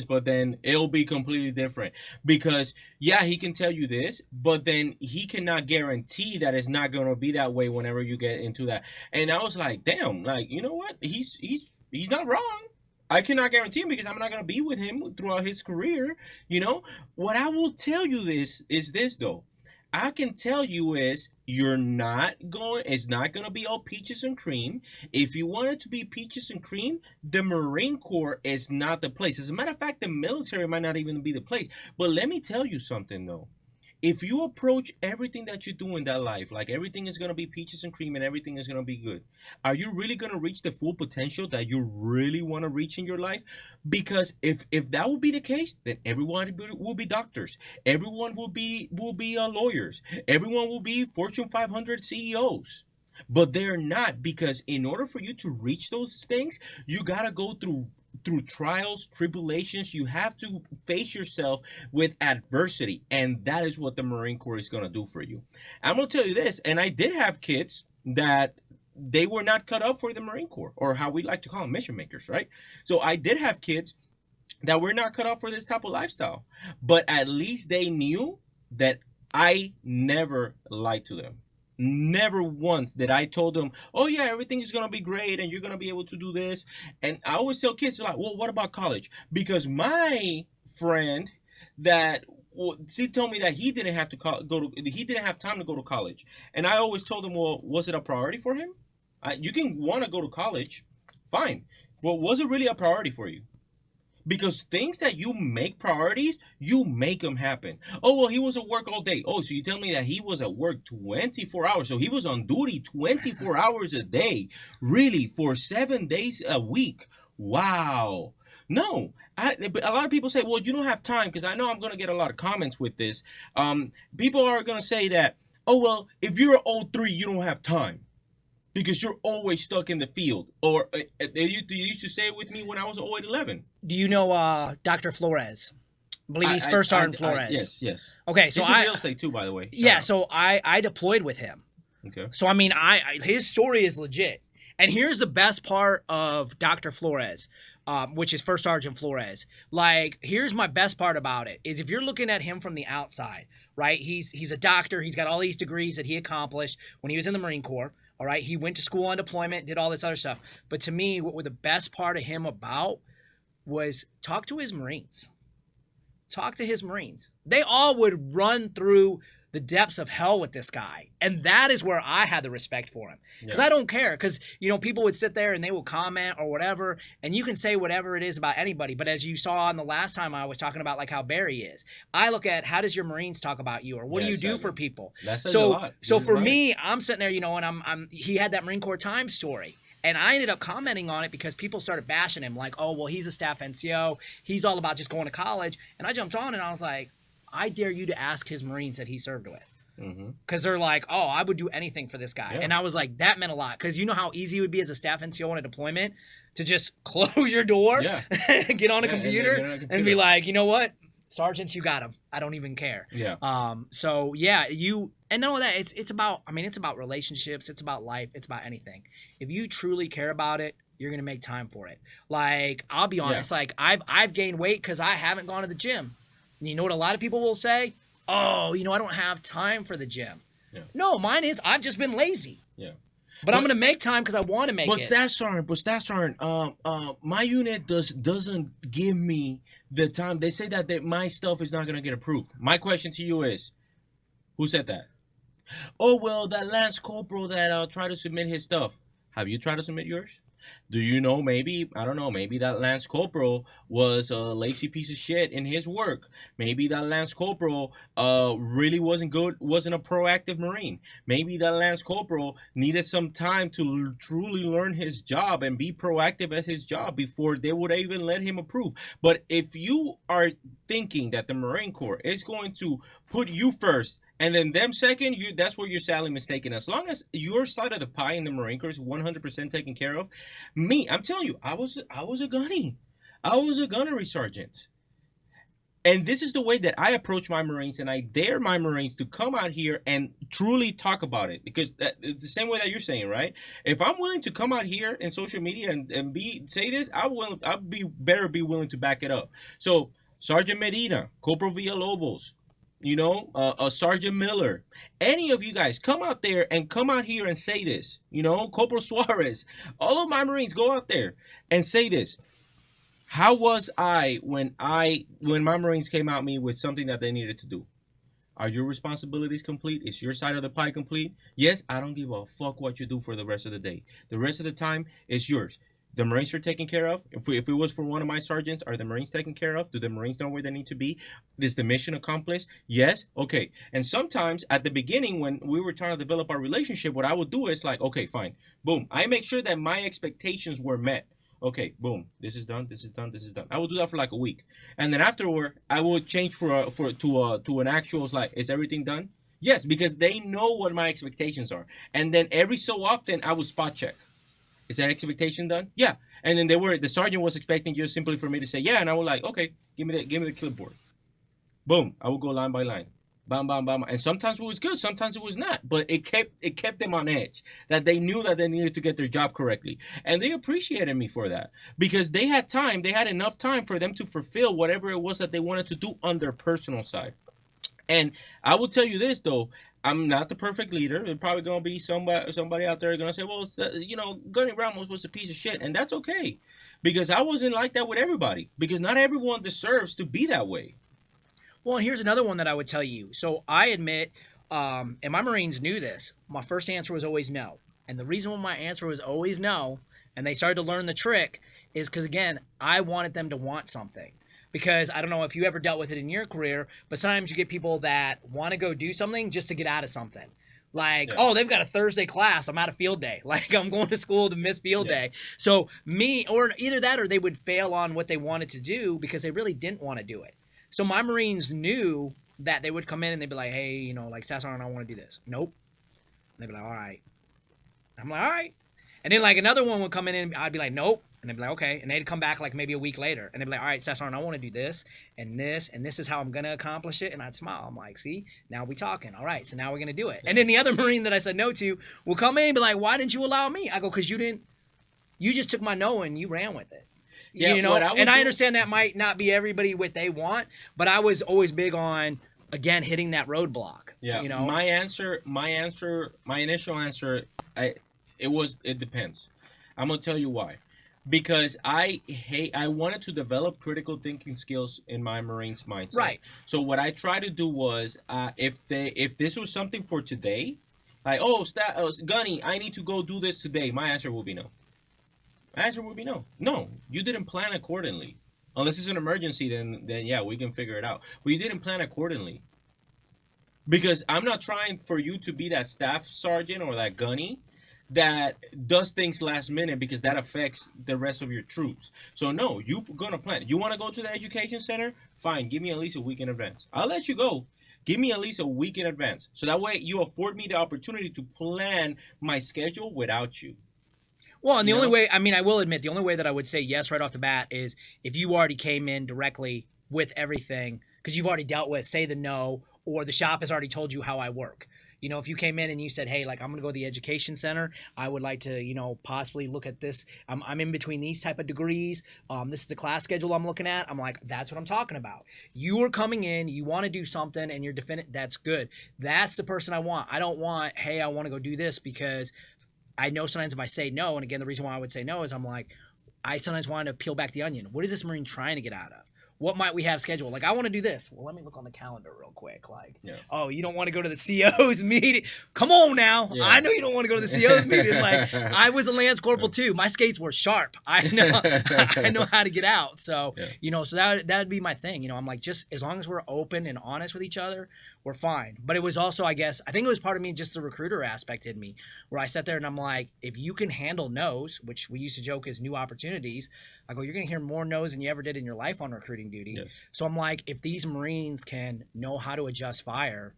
but then it'll be completely different because yeah, he can tell you this, but then he cannot guarantee that it's not gonna be that way whenever you get into that. And I was like, damn, like you know what, he's not wrong. I cannot guarantee him because I'm not gonna be with him throughout his career. You know what I will tell you this is this though. I can tell you is you're not going, it's not going to be all peaches and cream. If you want it to be peaches and cream, the Marine Corps is not the place. As a matter of fact, the military might not even be the place. But let me tell you something though. If you approach everything that you do in that life, like everything is going to be peaches and cream and everything is going to be good, are you really going to reach the full potential that you really want to reach in your life? Because if that would be the case, then everyone will be doctors. Everyone will be lawyers. Everyone will be Fortune 500 CEOs. But they're not, because in order for you to reach those things, you got to go through trials, tribulations. You have to face yourself with adversity, and that is what the Marine Corps is going to do for you. I'm going to tell you this, and I did have kids that they were not cut up for the Marine Corps, or how we like to call them, mission makers, right? So I did have kids that were not cut up for this type of lifestyle, but at least they knew that I never lied to them. Never once did I told them, oh yeah, everything is going to be great and you're going to be able to do this. And I always tell kids, like, well, what about college? Because my friend that she told me that he didn't have to he didn't have time to go to college. And I always told him, well, was it a priority for him? You can want to go to college, fine. Well, was it really a priority for you? Because things that you make priorities, you make them happen. Oh, well, he was at work all day. Oh, so you tell me that he was at work 24 hours. So he was on duty 24 hours a day. Really? For 7 days a week? Wow. No. But a lot of people say, well, you don't have time, because I know I'm going to get a lot of comments with this. People are going to say that, oh, well, if you're an 03, you don't have time, because you're always stuck in the field. Or they used to say it with me when I was 08-11. Do you know Dr. Flores? I believe he's First Sergeant Flores. Yes. Okay, so he's in real estate too, by the way. Yeah, so I deployed with him. Okay. So I mean, his story is legit. And here's the best part of Dr. Flores, which is First Sergeant Flores. Like, here's my best part about it, is if you're looking at him from the outside, right? He's a doctor. He's got all these degrees that he accomplished when he was in the Marine Corps. All right, he went to school on deployment, did all this other stuff. But to me, what the best part of him about was talk to his Marines. Talk to his Marines. They all would run through the depths of hell with this guy. And that is where I had the respect for him. Because I don't care. Because, you know, people would sit there and they would comment or whatever. And you can say whatever it is about anybody. But as you saw on the last time I was talking about, like, how Barry is. I look at, how does your Marines talk about you? Or what do you do for people? That says a lot. So for me, I'm sitting there, you know, and he had that Marine Corps Times story. And I ended up commenting on it because people started bashing him. Like, oh, well, he's a staff NCO. He's all about just going to college. And I jumped on and I was like, I dare you to ask his Marines that he served with. Because they're like, oh, I would do anything for this guy. Yeah. And I was like, that meant a lot. Because you know how easy it would be as a staff NCO on a deployment to just close your door, get on a computer, and be like, you know what? Sergeants, you got him. I don't even care. Yeah. So, yeah, and know that it's about relationships. It's about life. It's about anything. If you truly care about it, you're going to make time for it. Like, I'll be honest, like, I've gained weight because I haven't gone to the gym. And you know what a lot of people will say? Oh, you know, I don't have time for the gym. Yeah. No, mine is I've just been lazy. Yeah. But I'm going to make time because I want to make it. Staff sergeant, my unit doesn't give me the time. They say that my stuff is not going to get approved. My question to you is, who said that? Oh, well, that Lance Corporal that tried to submit his stuff. Have you tried to submit yours? Do you know, maybe that Lance Corporal was a lazy piece of shit in his work. Maybe that Lance Corporal really wasn't a proactive Marine. Maybe that Lance Corporal needed some time to truly learn his job and be proactive at his job before they would even let him approve. But if you are thinking that the Marine Corps is going to put you first, and then them second, that's where you're sadly mistaken. As long as your side of the pie in the Marine Corps is 100% taken care of, I'm telling you, I was a gunny. I was a gunnery sergeant. And this is the way that I approach my Marines, and I dare my Marines to come out here and truly talk about it, because it's the same way that you're saying, right? If I'm willing to come out here in social media and say this, I'll be willing to back it up. So Sergeant Medina, Corporal Villalobos, Sergeant Miller, any of you guys come out there and come out here and say this, Corporal Suarez, all of my Marines, go out there and say this. How was I when my Marines came at me with something that they needed to do? Are your responsibilities complete? Is your side of the pie complete? Yes, I don't give a fuck what you do for the rest of the day. The rest of the time is yours. The Marines are taken care of. If it was for one of my sergeants, are the Marines taken care of? Do the Marines know where they need to be? Is the mission accomplished? Yes? Okay. And sometimes at the beginning when we were trying to develop our relationship, what I would do is like, okay, fine. Boom. I make sure that my expectations were met. Okay, boom. This is done. This is done. This is done. I will do that for like a week, and then afterward, I will change to an actual like, is everything done? Yes, because they know what my expectations are, and then every so often I will spot check. Is that expectation done? Yeah, and then the sergeant was expecting just simply for me to say yeah, and I was like, okay, give me the clipboard. Boom. I will go line by line. Bam, bam, bam. And sometimes it was good, sometimes it was not. But it kept them on edge. That they knew that they needed to get their job correctly. And they appreciated me for that. Because they had enough time for them to fulfill whatever it was that they wanted to do on their personal side. And I will tell you this, though. I'm not the perfect leader. There's probably going to be somebody out there going to say, well, Gunny Ramos was a piece of shit. And that's okay. Because I wasn't like that with everybody. Because not everyone deserves to be that way. Well, and here's another one that I would tell you. So I admit, and my Marines knew this, my first answer was always no. And the reason why my answer was always no, and they started to learn the trick, is because, again, I wanted them to want something. Because I don't know if you ever dealt with it in your career, but sometimes you get people that want to go do something just to get out of something. Like, oh, they've got a Thursday class. I'm out of field day. Like, I'm going to school to miss field day. So or either that or they would fail on what they wanted to do because they really didn't want to do it. So my Marines knew that they would come in and they'd be like, hey, like, Staff Sergeant, I want to do this. Nope. And they'd be like, all right. I'm like, all right. And then, like, another one would come in and I'd be like, nope. And they'd be like, okay. And they'd come back, like, maybe a week later. And they'd be like, all right, Staff Sergeant, I want to do this and this is how I'm going to accomplish it. And I'd smile. I'm like, see, now we talking. All right, so now we're going to do it. And then the other Marine that I said no to will come in and be like, why didn't you allow me? I go, because you just took my no and you ran with it. Yeah, I understand that might not be everybody what they want, but I was always big on, again, hitting that roadblock. Yeah, my initial answer, it depends. I'm gonna tell you why, because I wanted to develop critical thinking skills in my Marines mindset. Right. So what I tried to do was, if this was something for today, like Gunny, I need to go do this today. My answer will be no. Answer would be no. No, you didn't plan accordingly. Unless it's an emergency, then yeah, we can figure it out. But you didn't plan accordingly. Because I'm not trying for you to be that staff sergeant or that gunny that does things last minute, because that affects the rest of your troops. So no, you're gonna plan. You want to go to the education center? Fine, give me at least a week in advance. I'll let you go. Give me at least a week in advance. So that way you afford me the opportunity to plan my schedule without you. Well, and the only way, I will admit, the only way that I would say yes right off the bat is if you already came in directly with everything, because you've already dealt with, say the no, or the shop has already told you how I work. If you came in and you said, hey, like, I'm going to go to the education center. I would like to, possibly look at this. I'm in between these type of degrees. This is the class schedule I'm looking at. I'm like, that's what I'm talking about. You are coming in, you want to do something, and you're definitive. That's good. That's the person I want. I don't want, hey, I want to go do this, because I know sometimes if I say no, and again, the reason why I would say no is I'm like, I sometimes want to peel back the onion. What is this Marine trying to get out of? What might we have scheduled? Like, I want to do this. Well, let me look on the calendar real quick. Like, oh, you don't want to go to the CO's meeting? Come on now. Yeah. I know you don't want to go to the CO's meeting. Like, I was a Lance Corporal too. My skates were sharp. I know how to get out. So, so that would be my thing. I'm like, just as long as we're open and honest with each other, we're fine. But it was also, I think it was part of me, just the recruiter aspect in me, where I sat there and I'm like, if you can handle no's, which we used to joke is new opportunities, I go, you're going to hear more no's than you ever did in your life on recruiting duty. Yes. So I'm like, if these Marines can know how to adjust fire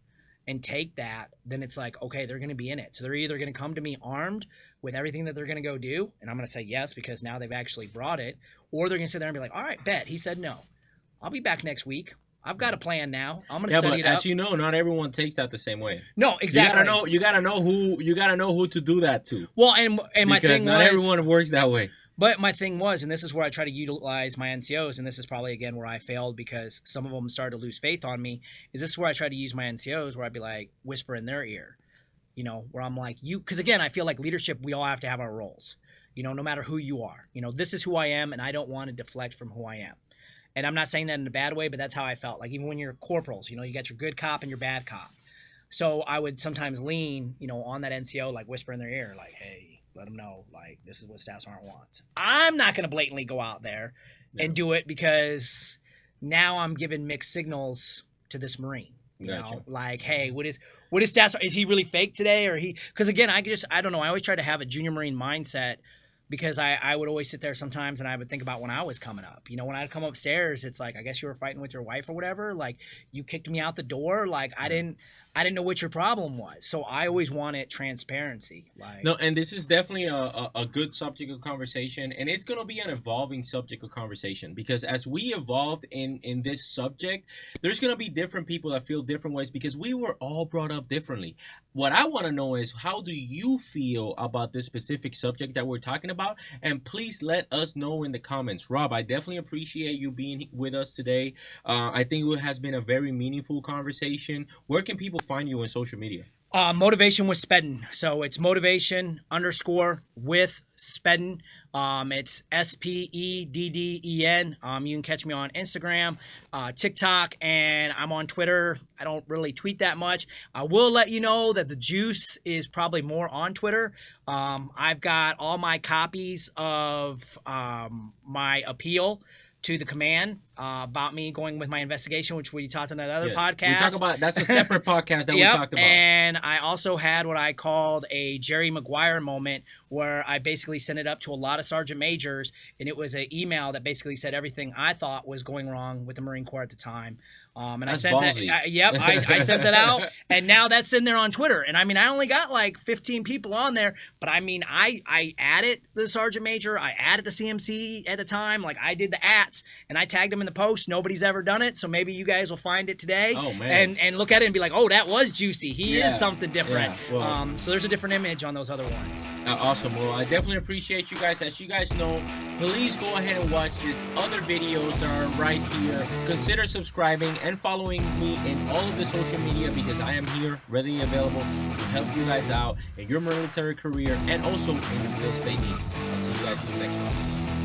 and take that, then it's like, okay, they're going to be in it. So they're either going to come to me armed with everything that they're going to go do, and I'm going to say yes because now they've actually brought it, or they're going to sit there and be like, all right, bet, he said no. I'll be back next week. I've got a plan now. I'm gonna Yeah, study but it up. as you know, not everyone takes that the same way. No, exactly. You gotta know who to do that to. Well, and my Because thing not was, everyone works that way. but my thing was, and this is where I try to utilize my NCOs, and this is probably again where I failed because some of them started to lose faith on me. Is this where I try to use my NCOs, where I'd be like whisper in their ear, you know, where I'm like, you, because again, I feel like leadership, we all have to have our roles, you know, no matter who you are. You know, this is who I am, and I don't want to deflect from who I am. And I'm not saying that in a bad way, but that's how I felt. Like even when you're corporals, you know, you got your good cop and your bad cop. So I would sometimes lean, you know, on that NCO, like whisper in their ear, like, hey, let them know, like, this is what Staff Sergeant wants. I'm not going to blatantly go out there and do it because now I'm giving mixed signals to this Marine. You know, like, hey, what is Staff Sergeant? Is he really fake today? Or because again, I don't know. I always try to have a junior Marine mindset. Because I would always sit there sometimes and I would think about when I was coming up. You know, when I'd come upstairs, it's like, I guess you were fighting with your wife or whatever. Like, you kicked me out the door. Like, I didn't know what your problem was. So I always wanted transparency. Like, no, and this is definitely a good subject of conversation. And it's going to be an evolving subject of conversation. Because as we evolve in this subject, there's going to be different people that feel different ways because we were all brought up differently. What I want to know is, how do you feel about this specific subject that we're talking about? And please let us know in the comments. Rob, I definitely appreciate you being with us today. I think it has been a very meaningful conversation. Where can people find you on social media? Motivation with Spedden. So it's motivation _ Spedden. It's SPEDDEN. You can catch me on Instagram, TikTok, and I'm on Twitter. I don't really tweet that much. I will let you know that the juice is probably more on Twitter. I've got all my copies of my appeal to the command about me going with my investigation, which we talked on that other podcast. We talk about that's a separate podcast that we talked about. And I also had what I called a Jerry Maguire moment, where I basically sent it up to a lot of sergeant majors, and it was an email that basically said everything I thought was going wrong with the Marine Corps at the time. And that's I sent ballsy. that. I sent that out, and now that's in there on Twitter. And I mean, I only got like 15 people on there, but I mean, I added the sergeant major, I added the CMC at the time, like I did the ats, and I tagged them in the post. Nobody's ever done it, so maybe you guys will find it today. Oh man! And look at it and be like, oh, that was juicy. He is something different. Yeah, well, so there's a different image on those other ones. Awesome. Well, I definitely appreciate you guys. As you guys know, please go ahead and watch these other videos that are right here. Consider subscribing and following me in all of the social media, because I am here readily available to help you guys out in your military career and also in your real estate needs. I'll see you guys in the next one.